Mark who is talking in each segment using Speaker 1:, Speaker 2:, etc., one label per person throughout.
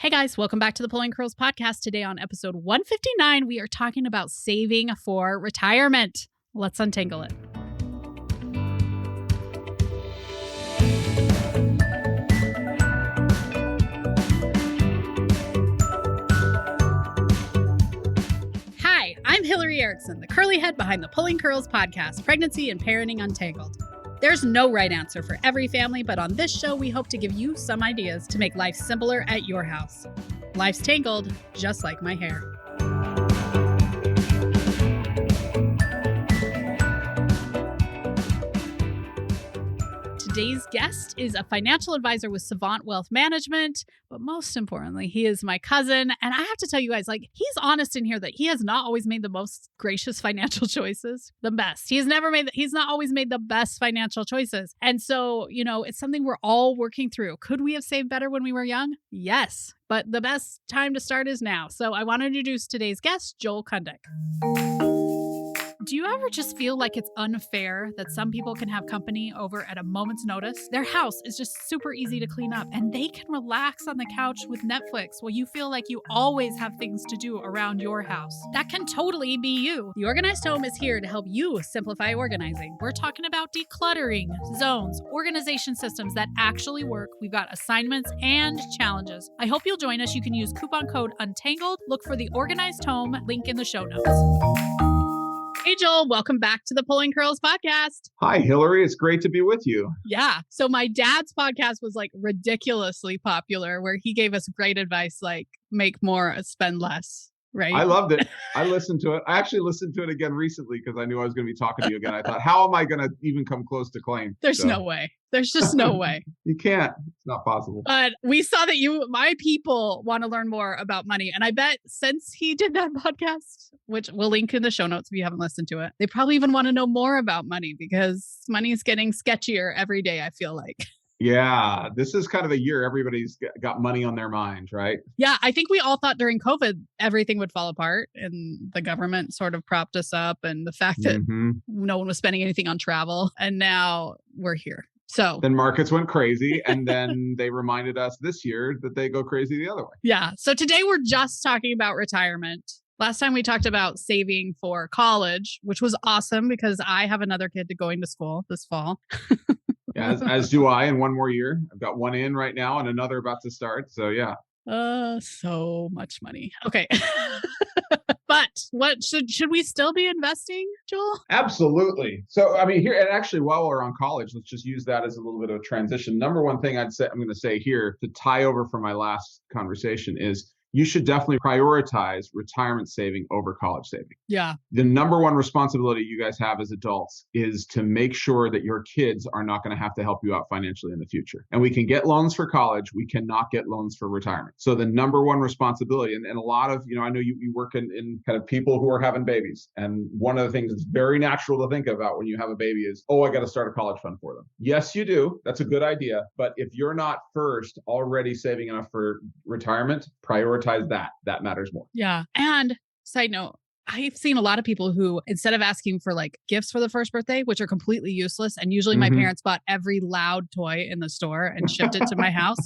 Speaker 1: Hey guys, welcome back to the Pulling Curls podcast. Today on episode 159, we are talking about saving for retirement. Let's untangle it. Hi, I'm Hillary Erickson, the curly head behind the Pulling Curls podcast, Pregnancy and Parenting Untangled. There's no right answer for every family, but on this show, we hope to give you some ideas to make life simpler at your house. Life's tangled, just like my hair. Today's guest is a financial advisor with Savant Wealth Management, but most importantly, he is my cousin. And I have to tell you guys, he's honest in here that he has not always made the most gracious financial choices, the best. He's not always made the best financial choices. And so, it's something we're all working through. Could we have saved better when we were young? Yes, but the best time to start is now. So I want to introduce today's guest, Joel Cundick. Do you ever just feel like it's unfair that some people can have company over at a moment's notice? Their house is just super easy to clean up and they can relax on the couch with Netflix while you feel like you always have things to do around your house. That can totally be you. The Organized Home is here to help you simplify organizing. We're talking about decluttering, zones, organization systems that actually work. We've got assignments and challenges. I hope you'll join us. You can use coupon code UNTANGLED. Look for the Organized Home link in the show notes. Hey, Joel, welcome back to the Pulling Curls podcast.
Speaker 2: Hi, Hillary. It's great to be with you.
Speaker 1: Yeah. So my dad's podcast was ridiculously popular where he gave us great advice, make more, spend less. Right.
Speaker 2: I loved it. I listened to it. I actually listened to it again recently because I knew I was going to be talking to you again. I thought, how am I going to even come close to claim?
Speaker 1: There's no way. There's just no way.
Speaker 2: You can't. It's not possible.
Speaker 1: But we saw that my people want to learn more about money. And I bet since he did that podcast, which we'll link in the show notes if you haven't listened to it, they probably even want to know more about money because money is getting sketchier every day, I feel like.
Speaker 2: Yeah, this is kind of a year everybody's got money on their mind, right?
Speaker 1: Yeah, I think we all thought during COVID, everything would fall apart and the government sort of propped us up and the fact that no one was spending anything on travel. And now we're here. So
Speaker 2: then markets went crazy and then they reminded us this year that they go crazy the other way.
Speaker 1: Yeah. So today we're just talking about retirement. Last time we talked about saving for college, which was awesome because I have another kid going to school this fall.
Speaker 2: As do I in one more year. I've got one in right now and another about to start. So yeah.
Speaker 1: So much money. Okay. But what should we still be investing, Joel?
Speaker 2: Absolutely. So, here, and actually while we're on college, let's just use that as a little bit of a transition. Number one thing I'm going to say here to tie over from my last conversation is you should definitely prioritize retirement saving over college saving.
Speaker 1: Yeah.
Speaker 2: The number one responsibility you guys have as adults is to make sure that your kids are not going to have to help you out financially in the future. And we can get loans for college. We cannot get loans for retirement. So the number one responsibility, and a lot of, I know you work in kind of people who are having babies. And one of the things that's very natural to think about when you have a baby is, I got to start a college fund for them. Yes, you do. That's a good idea. But if you're not first already saving enough for retirement, prioritize that matters more.
Speaker 1: Yeah. And side note, I've seen a lot of people who, instead of asking for gifts for the first birthday, which are completely useless, and usually my parents bought every loud toy in the store and shipped it to my house.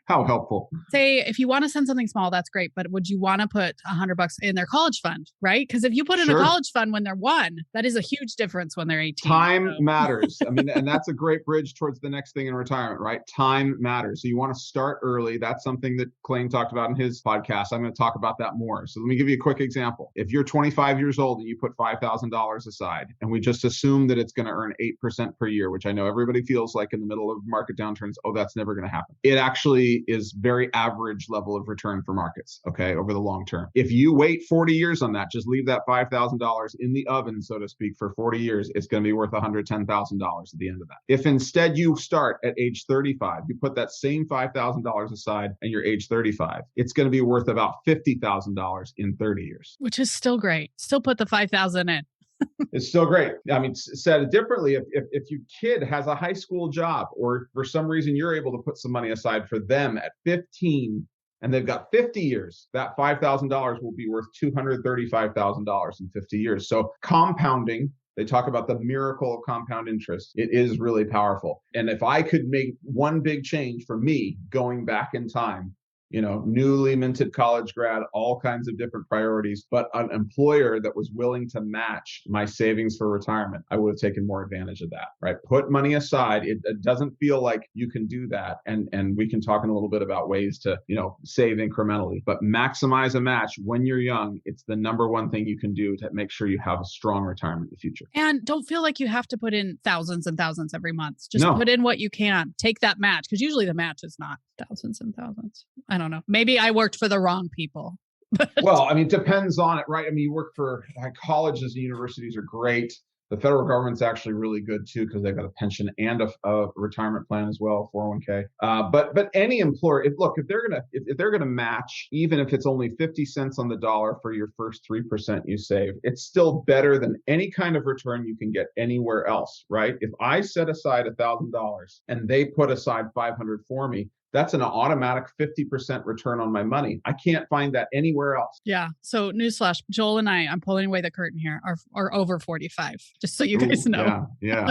Speaker 2: How helpful.
Speaker 1: Say, if you want to send something small, that's great. But would you want to put $100 in their college fund, right? Because if you put in a college fund when they're 1, that is a huge difference when they're 18.
Speaker 2: Time matters. And that's a great bridge towards the next thing in retirement, right? Time matters. So you want to start early. That's something that Clayton talked about in his podcast. I'm going to talk about that more. So let me give you a quick example. If you're 25 years old and you put $5,000 aside, and we just assume that it's going to earn 8% per year, which I know everybody feels like in the middle of market downturns, that's never going to happen. It actually is very average level of return for markets, okay, over the long term. If you wait 40 years on that, just leave that $5,000 in the oven, so to speak, for 40 years, it's going to be worth $110,000 at the end of that. If instead you start at age 35, you put that same $5,000 aside and you're age 35, it's going to be worth about $50,000 in 30 years.
Speaker 1: Which is still great. Still put the $5,000 in.
Speaker 2: It's still great. Said differently, if your kid has a high school job or for some reason you're able to put some money aside for them at 15 and they've got 50 years, that $5,000 will be worth $235,000 in 50 years. So compounding, they talk about the miracle of compound interest. It is really powerful. And if I could make one big change for me going back in time, newly minted college grad, all kinds of different priorities, but an employer that was willing to match my savings for retirement, I would have taken more advantage of that, right? Put money aside. It doesn't feel like you can do that. And we can talk in a little bit about ways to, save incrementally, but maximize a match when you're young. It's the number one thing you can do to make sure you have a strong retirement in the future.
Speaker 1: And don't feel like you have to put in thousands and thousands every month. Just
Speaker 2: No.
Speaker 1: put in what you can. Take that match, because usually the match is not thousands and thousands. I don't know. Maybe I worked for the wrong people.
Speaker 2: Well, I mean, it depends on it, right? I mean, you work for colleges and universities are great. The federal government's actually really good too, because they've got a pension and a retirement plan as well, 401k. But any employer, if they're gonna match, even if it's only 50 cents on the dollar for your first 3% you save, it's still better than any kind of return you can get anywhere else, right? If I set aside $1,000 and they put aside 500 for me, that's an automatic 50% return on my money. I can't find that anywhere else.
Speaker 1: Yeah. So newsflash, Joel and I'm pulling away the curtain here, are over 45, just so you guys know.
Speaker 2: Yeah.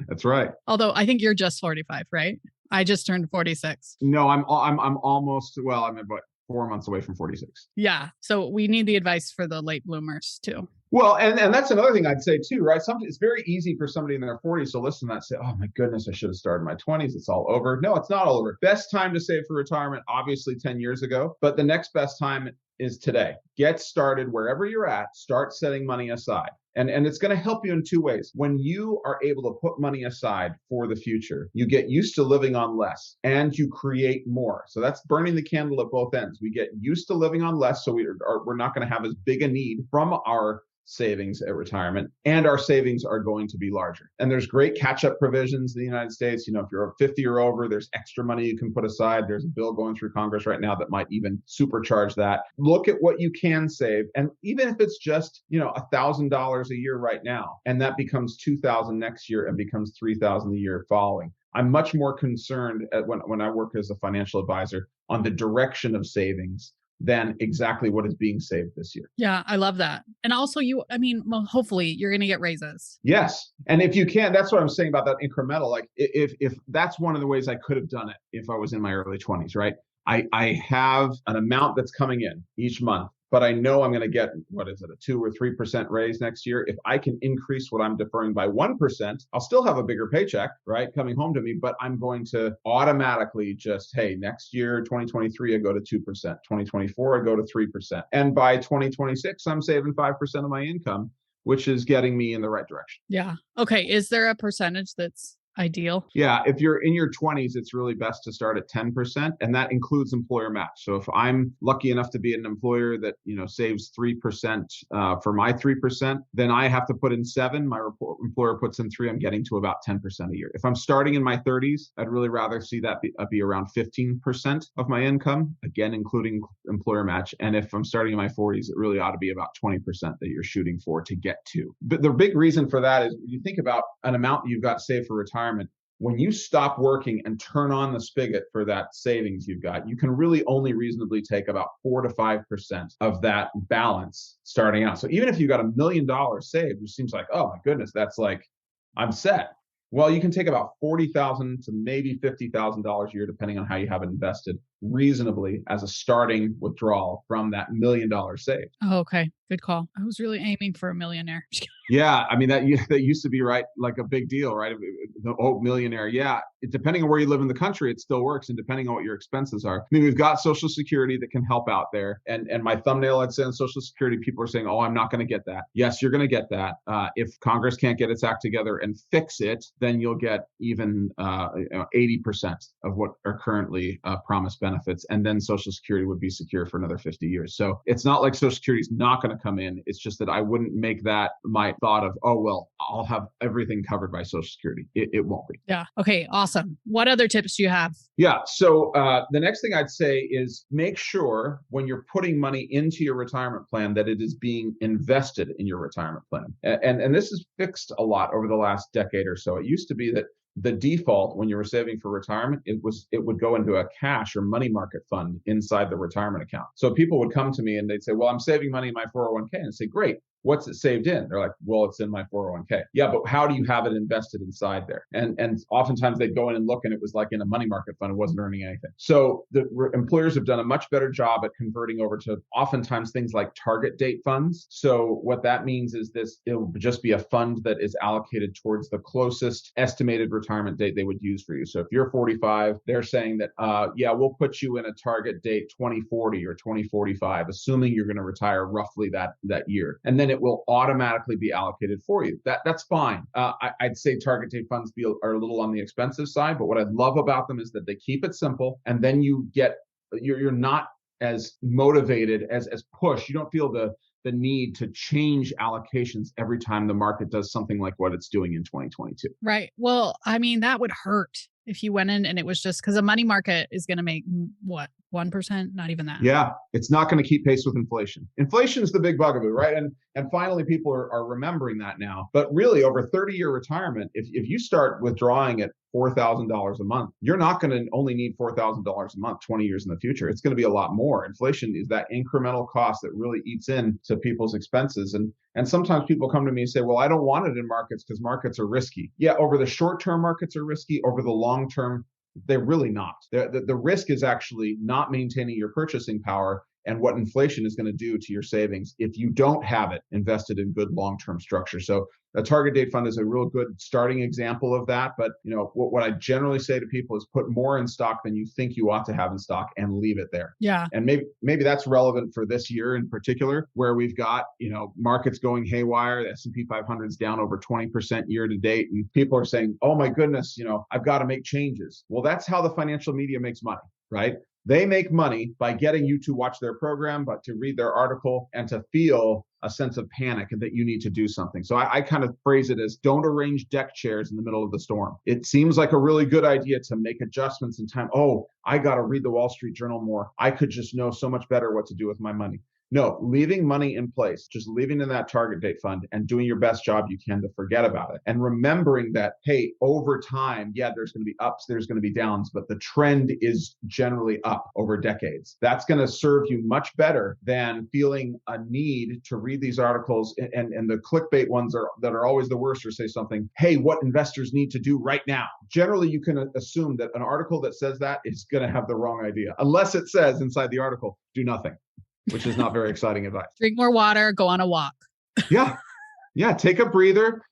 Speaker 2: That's right.
Speaker 1: Although I think you're just 45, right? I just turned 46.
Speaker 2: No, I'm almost, I'm about 4 months away from 46.
Speaker 1: Yeah. So we need the advice for the late bloomers too.
Speaker 2: Well, and that's another thing I'd say too, right? It's very easy for somebody in their 40s to listen to that and say, oh my goodness, I should have started in my 20s. It's all over. No, it's not all over. Best time to save for retirement, obviously 10 years ago, but the next best time is today. Get started wherever you're at, start setting money aside. And it's going to help you in two ways. When you are able to put money aside for the future, you get used to living on less and you create more. So that's burning the candle at both ends. We get used to living on less, so we're not going to have as big a need from our savings at retirement, and our savings are going to be larger. And there's great catch-up provisions in the United States. If you're 50 or over, there's extra money you can put aside. There's a bill going through Congress right now that might even supercharge that. Look at what you can save. And even if it's just, $1,000 a year right now, and that becomes $2,000 next year and becomes $3,000 the year following. I'm much more concerned when I work as a financial advisor on the direction of savings than exactly what is being saved this year.
Speaker 1: Yeah, I love that. And also hopefully you're going to get raises.
Speaker 2: Yes. And if you can, that's what I'm saying about that incremental. Like if that's one of the ways I could have done it if I was in my early 20s, right? I have an amount that's coming in each month, but I know I'm going to get, a 2 or 3% raise next year. If I can increase what I'm deferring by 1%, I'll still have a bigger paycheck, right, coming home to me, but I'm going to automatically just, hey, next year, 2023, I go to 2%, 2024, I go to 3%. And by 2026, I'm saving 5% of my income, which is getting me in the right direction.
Speaker 1: Yeah. Okay. Is there a percentage that's ideal?
Speaker 2: Yeah. If you're in your 20s, it's really best to start at 10%, and that includes employer match. So if I'm lucky enough to be an employer that, saves 3% for my 3%, then I have to put in 7. My employer puts in 3. I'm getting to about 10% a year. If I'm starting in my 30s, I'd really rather see that be around 15% of my income, again, including employer match. And if I'm starting in my 40s, it really ought to be about 20% that you're shooting for to get to. But the big reason for that is when you think about an amount you've got saved for retirement, when you stop working and turn on the spigot for that savings you've got, you can really only reasonably take about 4 to 5% of that balance starting out. So even if you got $1 million saved, which seems like, oh my goodness, that's like, I'm set. Well, you can take about $40,000 to maybe $50,000 a year, depending on how you have it invested, reasonably as a starting withdrawal from that $1 million saved.
Speaker 1: Oh, okay. Good call. I was really aiming for a millionaire.
Speaker 2: Yeah. I mean, that used to be right, like a big deal, right? The millionaire. Yeah. Depending on where you live in the country, it still works. And depending on what your expenses are. I mean, we've got Social Security that can help out there. And my thumbnail, I'd say on Social Security, people are saying, oh, I'm not going to get that. Yes, you're going to get that. If Congress can't get its act together and fix it, then you'll get even 80% of what are currently promised benefits. And then Social Security would be secure for another 50 years. So it's not like Social Security is not going to come in. It's just that I wouldn't make that my thought of, oh, well, I'll have everything covered by Social Security. It won't be.
Speaker 1: Yeah. Okay. Awesome. What other tips do you have?
Speaker 2: Yeah. So the next thing I'd say is make sure when you're putting money into your retirement plan that it is being invested in your retirement plan. And this is fixed a lot over the last decade or so. It used to be that the default when you were saving for retirement, it would go into a cash or money market fund inside the retirement account. So people would come to me and they'd say, well, I'm saving money in my 401k. And I'd say, great. what's it saved in? They're like, well, it's in my 401k. Yeah, but how do you have it invested inside there? And oftentimes they'd go in and look and it was like in a money market fund, it wasn't earning anything. So the employers have done a much better job at converting over to oftentimes things like target date funds. So what that means is it'll just be a fund that is allocated towards the closest estimated retirement date they would use for you. So if you're 45, they're saying that, yeah, we'll put you in a target date 2040 or 2045, assuming you're going to retire roughly that year. And then it will automatically be allocated for you. That's fine. I'd say target date funds are a little on the expensive side, but what I love about them is that they keep it simple, and then you're not as motivated as push. You don't feel the need to change allocations every time the market does something like what it's doing in 2022.
Speaker 1: Right. Well, I mean, that would hurt if you went in and it was just because a money market is going to make what, 1%? Not even that.
Speaker 2: Yeah, it's not going to keep pace with inflation. Inflation is the big bugaboo, right? And finally, people are remembering that now. But really, over 30-year retirement, if you start withdrawing at $4,000 a month, you're not going to only need $4,000 a month 20 years in the future. It's going to be a lot more. Inflation is that incremental cost that really eats into people's expenses. And sometimes people come to me and say, well, I don't want it in markets because markets are risky. Yeah, over the short term, markets are risky. Over the long term, they're really not. The risk is actually not maintaining your purchasing power and what inflation is going to do to your savings if you don't have it invested in good long-term structure. So a target date fund is a real good starting example of that. But what I generally say to people is put more in stock than you think you ought to have in stock and leave it there.
Speaker 1: Yeah.
Speaker 2: And maybe that's relevant for this year in particular, where we've got, markets going haywire. The S&P 500 is down over 20% year to date. And people are saying, oh my goodness, I've got to make changes. Well, that's how the financial media makes money, right? They make money by getting you to watch their program, but to read their article and to feel a sense of panic and that you need to do something. So I kind of phrase it as don't arrange deck chairs in the middle of the storm. It seems like a really good idea to make adjustments in time. Oh, I got to read the Wall Street Journal more. I could just know so much better what to do with my money. No, leaving money in place, just leaving in that target date fund and doing your best job you can to forget about it. And remembering that, hey, over time, yeah, there's going to be ups, there's going to be downs, but the trend is generally up over decades. That's going to serve you much better than feeling a need to read these articles. And the clickbait ones that are always the worst or say something, hey, what investors need to do right now. Generally, you can assume that an article that says that is going to have the wrong idea, unless it says inside the article, do nothing. Which is not very exciting advice.
Speaker 1: Drink more water, go on a walk.
Speaker 2: Yeah. Take a breather,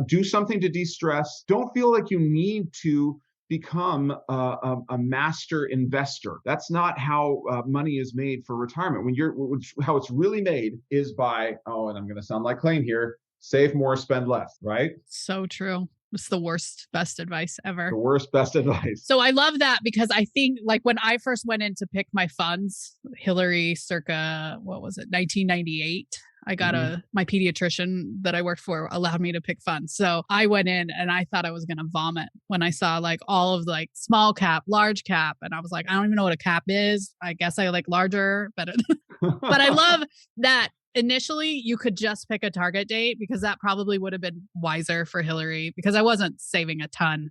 Speaker 2: do something to de-stress. Don't feel like you need to become a master investor. That's not how money is made for retirement. How it's really made is by, and I'm going to sound like Clayton here, save more, spend less, right?
Speaker 1: So true. It's the worst, best advice ever.
Speaker 2: The worst, best advice.
Speaker 1: So I love that because I think like when I first went in to pick my funds, Hillary circa, 1998, I got my pediatrician that I worked for allowed me to pick funds. So I went in and I thought I was going to vomit when I saw like all of like small cap, large cap. And I was like, I don't even know what a cap is. I guess I like larger, but I love that. Initially, you could just pick a target date because that probably would have been wiser for Hillary because I wasn't saving a ton,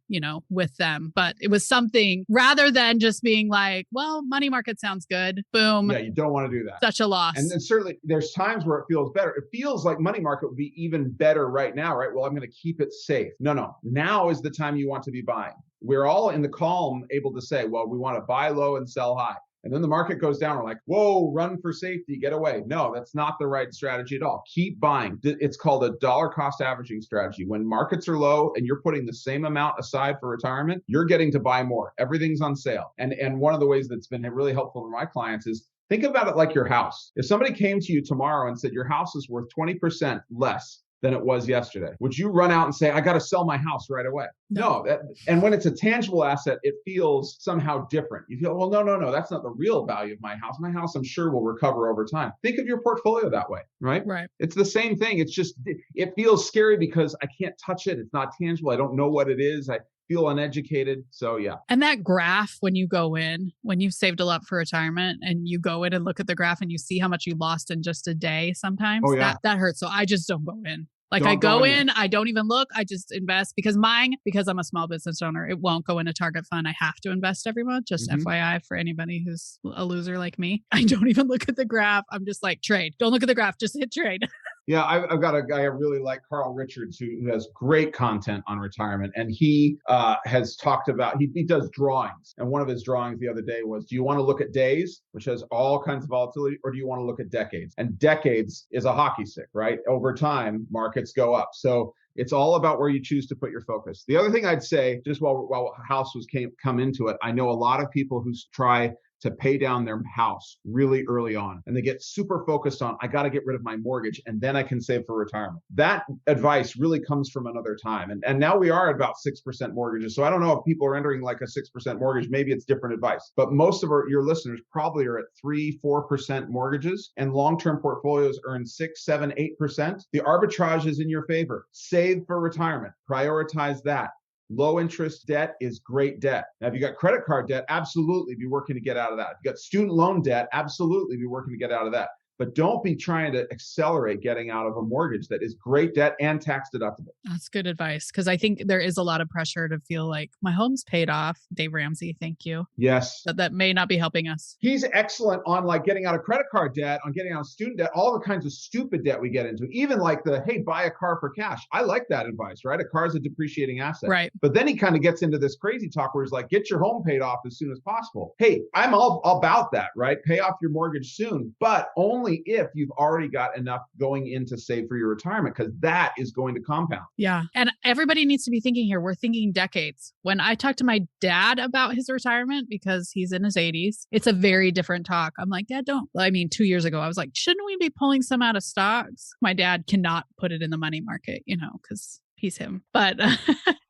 Speaker 1: with them. But it was something rather than just being like, well, money market sounds good. Boom.
Speaker 2: Yeah, you don't want to do that.
Speaker 1: Such a loss.
Speaker 2: And then certainly there's times where it feels better. It feels like money market would be even better right now, right? Well, I'm going to keep it safe. No. Now is the time you want to be buying. We're all in the calm able to say, well, we want to buy low and sell high. And then the market goes down. We're like, whoa, run for safety, get away. No, that's not the right strategy at all. Keep buying. It's called a dollar cost averaging strategy. When markets are low and you're putting the same amount aside for retirement, you're getting to buy more. Everything's on sale. And one of the ways that's been really helpful for my clients is think about it like your house. If somebody came to you tomorrow and said your house is worth 20% less than it was yesterday, would you run out and say, I got to sell my house right away? No. And when it's a tangible asset, it feels somehow different. You feel, well, no, that's not the real value of my house. My house, I'm sure, will recover over time. Think of your portfolio that way, right?
Speaker 1: Right.
Speaker 2: It's the same thing. It's just, it feels scary because I can't touch it. It's not tangible. I don't know what it is. I feel uneducated. So yeah.
Speaker 1: And that graph, when you go in, when you've saved a lot for retirement and you go in and look at the graph and you see how much you lost in just a day sometimes, that hurts. So I just don't go in. Like I go in, I don't even look, I just invest because I'm a small business owner, it won't go in a target fund. I have to invest every month, just FYI for anybody who's a loser like me. I don't even look at the graph. I'm just like, trade. Don't look at the graph, just hit trade.
Speaker 2: Yeah, I've got a guy I really like, Carl Richards, who has great content on retirement. And he has talked about, he does drawings. And one of his drawings the other day was, do you want to look at days, which has all kinds of volatility, or do you want to look at decades? And decades is a hockey stick, right? Over time, markets go up. So it's all about where you choose to put your focus. The other thing I'd say, just while House was come into it, I know a lot of people who try to pay down their house really early on. And they get super focused on, I got to get rid of my mortgage and then I can save for retirement. That advice really comes from another time. And now we are at about 6% mortgages. So I don't know if people are entering like a 6% mortgage, maybe it's different advice, but most of your listeners probably are at 3-4% mortgages, and long-term portfolios earn 6-7-8%. The arbitrage is in your favor. Save for retirement, prioritize that. Low interest debt is great debt. Now, if you got credit card debt, absolutely be working to get out of that. If you got student loan debt, absolutely be working to get out of that. But don't be trying to accelerate getting out of a mortgage that is great debt and tax deductible.
Speaker 1: That's good advice, because I think there is a lot of pressure to feel like my home's paid off. Dave Ramsey, thank you.
Speaker 2: Yes.
Speaker 1: That may not be helping us.
Speaker 2: He's excellent on like getting out of credit card debt, on getting out of student debt, all the kinds of stupid debt we get into, even like the, hey, buy a car for cash. I like that advice, right? A car is a depreciating asset.
Speaker 1: Right.
Speaker 2: But then he kind of gets into this crazy talk where he's like, get your home paid off as soon as possible. Hey, I'm all about that, right? Pay off your mortgage soon, but only if you've already got enough going in to save for your retirement, because that is going to compound.
Speaker 1: Yeah. And everybody needs to be thinking here. We're thinking decades. When I talk to my dad about his retirement, because he's in his 80s, it's a very different talk. I'm like, Dad, don't. I mean, 2 years ago, I was like, shouldn't we be pulling some out of stocks? My dad cannot put it in the money market, because he's him. But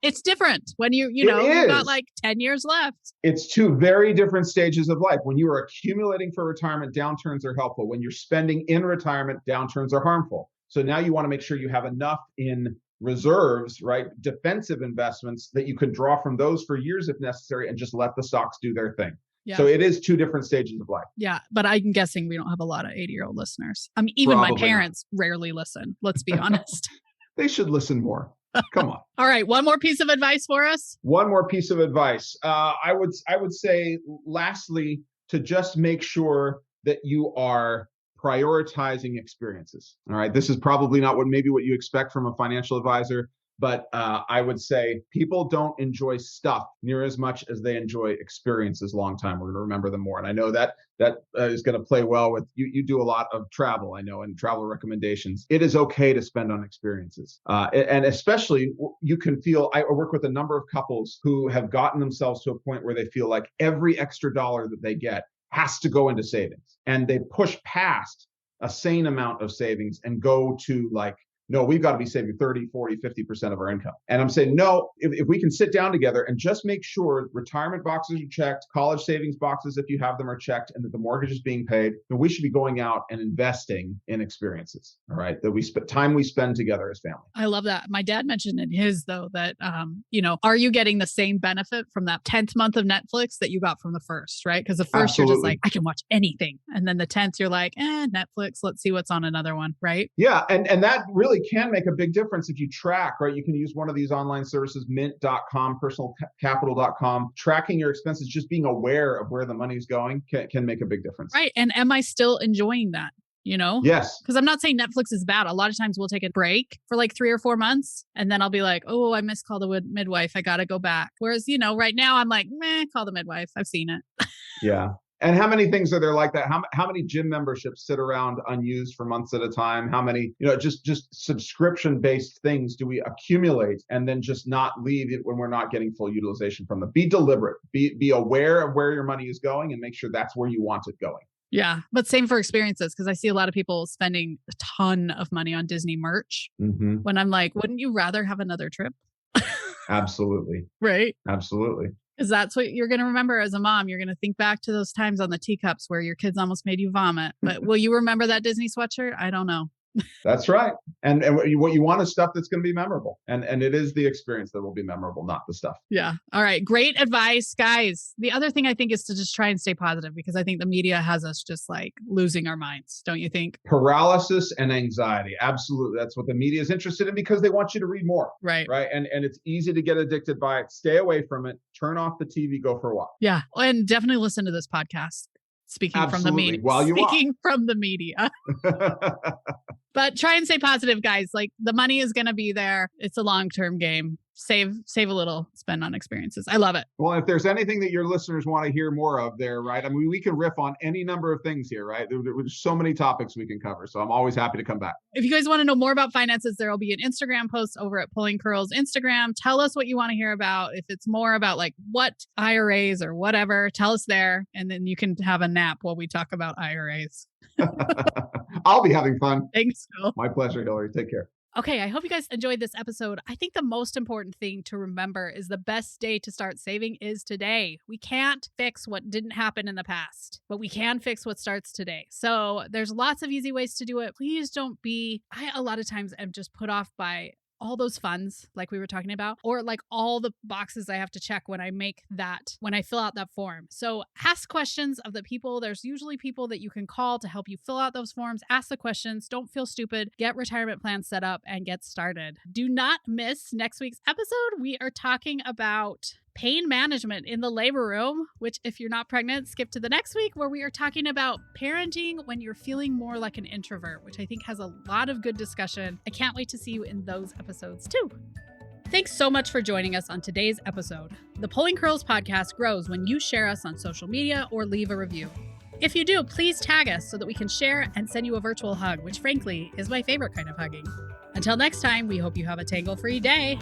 Speaker 1: it's different when you've got like 10 years left.
Speaker 2: It's two very different stages of life. When you are accumulating for retirement, downturns are helpful. When you're spending in retirement, downturns are harmful. So now you want to make sure you have enough in reserves, right? Defensive investments that you can draw from those for years if necessary, and just let the stocks do their thing. Yeah. So it is two different stages of life.
Speaker 1: Yeah. But I'm guessing we don't have a lot of 80-year-old listeners. I mean, even probably my parents rarely listen. Let's be honest.
Speaker 2: They should listen more. Come on.
Speaker 1: All right. One more piece of advice for us.
Speaker 2: One more piece of advice. I would say, lastly, to just make sure that you are prioritizing experiences. All right. This is probably not what you expect from a financial advisor, but I would say people don't enjoy stuff near as much as they enjoy experiences long time. We're going to remember them more. And I know that is going to play well with you. You do a lot of travel, I know, and travel recommendations. It is okay to spend on experiences. And especially you can feel, I work with a number of couples who have gotten themselves to a point where they feel like every extra dollar that they get has to go into savings. And they push past a sane amount of savings and go to like, no, we've got to be saving 30, 40, 50% of our income. And I'm saying, no, if we can sit down together and just make sure retirement boxes are checked, college savings boxes, if you have them, are checked, and that the mortgage is being paid, then we should be going out and investing in experiences. All right. That we spend together as family.
Speaker 1: I love that. My dad mentioned in his, though, that, are you getting the same benefit from that 10th month of Netflix that you got from the first, right? Because the first Absolutely. You're just like, I can watch anything. And then the 10th, you're like, Netflix, let's see what's on another one, right?
Speaker 2: Yeah. And that really can make a big difference if you track, right? You can use one of these online services, mint.com, personalcapital.com, tracking your expenses, just being aware of where the money's going can make a big difference.
Speaker 1: Right. And am I still enjoying that?
Speaker 2: Yes.
Speaker 1: Because I'm not saying Netflix is bad. A lot of times we'll take a break for like 3 or 4 months, and then I'll be like, oh, I missed Call the Midwife. I got to go back. Whereas, right now I'm like, Call the Midwife. I've seen it.
Speaker 2: Yeah. And how many things are there like that? How many gym memberships sit around unused for months at a time? How many, just subscription-based things do we accumulate and then just not leave it when we're not getting full utilization from them? Be deliberate. Be aware of where your money is going and make sure that's where you want it going.
Speaker 1: Yeah. But same for experiences, because I see a lot of people spending a ton of money on Disney merch when I'm like, wouldn't you rather have another trip?
Speaker 2: Absolutely.
Speaker 1: Right.
Speaker 2: Absolutely.
Speaker 1: Because that's what you're going to remember as a mom. You're going to think back to those times on the teacups where your kids almost made you vomit. But will you remember that Disney sweatshirt? I don't know.
Speaker 2: That's right. And what you want is stuff that's going to be memorable. And it is the experience that will be memorable, not the stuff.
Speaker 1: Yeah. All right. Great advice, guys. The other thing I think is to just try and stay positive, because I think the media has us just like losing our minds. Don't you think?
Speaker 2: Paralysis and anxiety. Absolutely. That's what the media is interested in, because they want you to read more.
Speaker 1: Right.
Speaker 2: Right. And it's easy to get addicted by it. Stay away from it. Turn off the TV, go for a walk.
Speaker 1: Yeah. And definitely listen to this podcast. Speaking
Speaker 2: Absolutely.
Speaker 1: from the media.
Speaker 2: While you
Speaker 1: Speaking from the media. But try and stay positive, guys. Like the money is going to be there. It's a long-term game. Save a little, spend on experiences. I love it.
Speaker 2: Well, if there's anything that your listeners want to hear more of there, right? I mean, we can riff on any number of things here, right? There's so many topics we can cover. So I'm always happy to come back.
Speaker 1: If you guys want to know more about finances, there will be an Instagram post over at Pulling Curls Instagram. Tell us what you want to hear about. If it's more about like what IRAs or whatever, tell us there. And then you can have a nap while we talk about IRAs.
Speaker 2: I'll be having fun.
Speaker 1: Thanks, Phil.
Speaker 2: My pleasure, Hillary. Take care.
Speaker 1: Okay, I hope you guys enjoyed this episode. I think the most important thing to remember is the best day to start saving is today. We can't fix what didn't happen in the past, but we can fix what starts today. So there's lots of easy ways to do it. Please don't be, I a lot of times am just put off by all those funds like we were talking about, or like all the boxes I have to check when I fill out that form. So ask questions of the people. There's usually people that you can call to help you fill out those forms. Ask the questions. Don't feel stupid. Get retirement plans set up and get started. Do not miss next week's episode. We are talking about pain management in the labor room, which if you're not pregnant, skip to the next week where we are talking about parenting when you're feeling more like an introvert, which I think has a lot of good discussion. I can't wait to see you in those episodes too. Thanks so much for joining us on today's episode. The Pulling Curls podcast grows when you share us on social media or leave a review. If you do, please tag us so that we can share and send you a virtual hug, which frankly is my favorite kind of hugging. Until next time, we hope you have a tangle-free day.